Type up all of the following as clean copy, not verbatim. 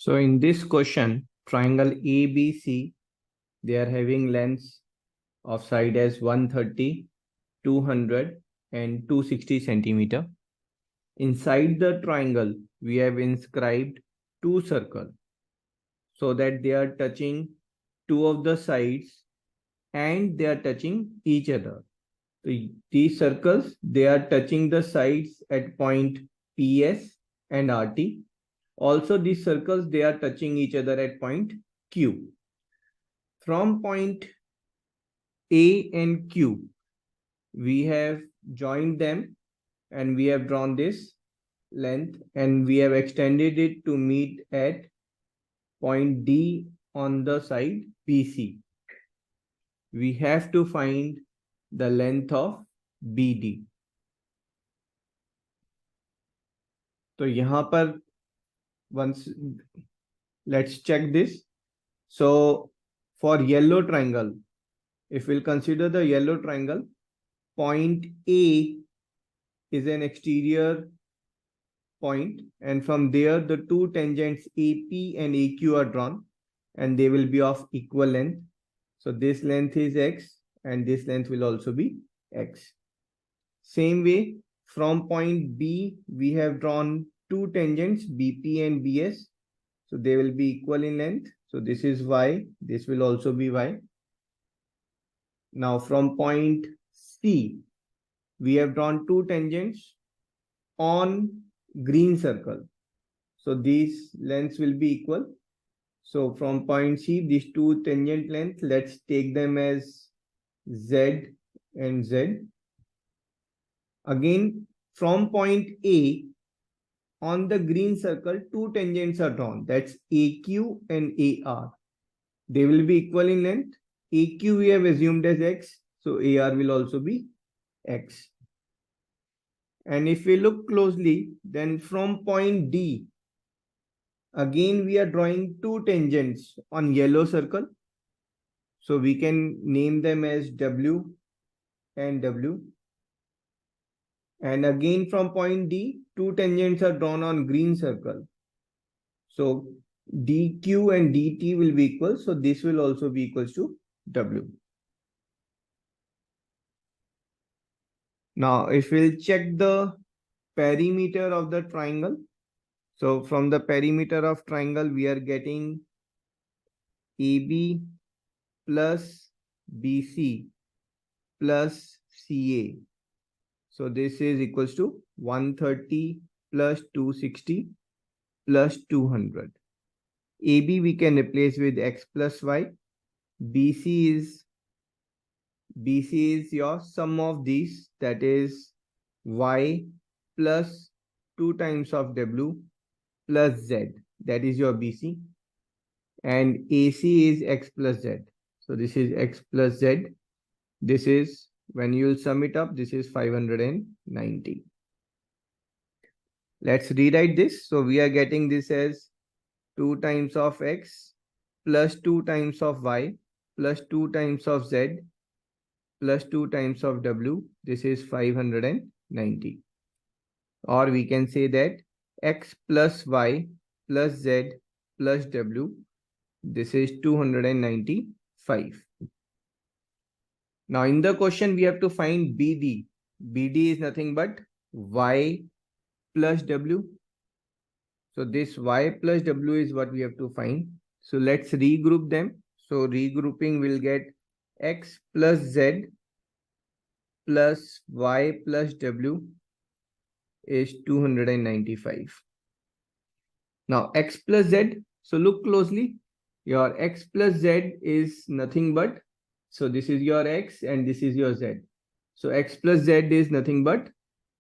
So in this question, triangle ABC, they are having lengths of side as 130, 200 and 260 centimeter. Inside the triangle, we have inscribed two circles so that they are touching two of the sides and they are touching each other. So these circles, they are touching the sides at point PS and RT. Also, these circles, they are touching each other at point Q. From point A and Q, we have joined them and we have drawn this length and we have extended it to meet at point D on the side BC. We have to find the length of BD. So यहाँ पर once let's check this. So for yellow triangle, if we'll consider the yellow triangle, point A is an exterior point, and from there the two tangents AP and AQ are drawn and they will be of equal length. So this length is X and this length will also be X. Same way, from point B, we have drawn two tangents BP and BS. So they will be equal in length. So this is Y, this will also be Y. Now from point C, we have drawn two tangents on green circle. So these lengths will be equal. So from point C, these two tangent lengths, let's take them as Z and Z. Again, from point A, on the green circle, two tangents are drawn. That's AQ and AR. They will be equal in length. AQ we have assumed as X, so AR will also be X. And if we look closely, then from point D, again we are drawing two tangents on yellow circle. So we can name them as W and W. And again from point D, two tangents are drawn on green circle. So DQ and DT will be equal. So this will also be equals to W. Now, if we'll check the perimeter of the triangle. So from the perimeter of triangle, we are getting AB plus BC plus CA. So this is equals to 130 plus 260 plus 200. AB we can replace with X plus Y. BC is your sum of these, that is Y plus 2 times of W plus Z, that is your BC. And AC is X plus Z. So this is X plus Z. This is, when you will sum it up, this is 590. Let's rewrite this. So we are getting this as 2 times of X plus 2 times of Y plus 2 times of Z plus 2 times of W. This is 590. Or we can say that X plus Y plus Z plus W. This is 295. Now in the question, we have to find BD. BD is nothing but Y plus W. So this Y plus W is what we have to find. So let's regroup them. So regrouping will get X plus Z plus Y plus W is 295. Now X plus Z. So look closely. Your X plus Z is nothing but, so this is your X and this is your Z. So X plus Z is nothing but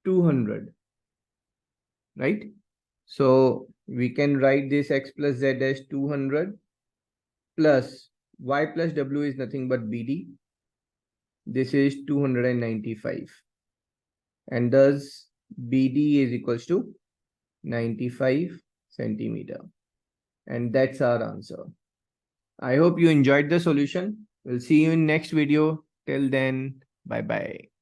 200. Right? So we can write this X plus Z as 200 plus Y plus W is nothing but BD. This is 295. And thus BD is equals to 95 centimeter. And that's our answer. I hope you enjoyed the solution. We'll see you in next video. Till then, bye-bye.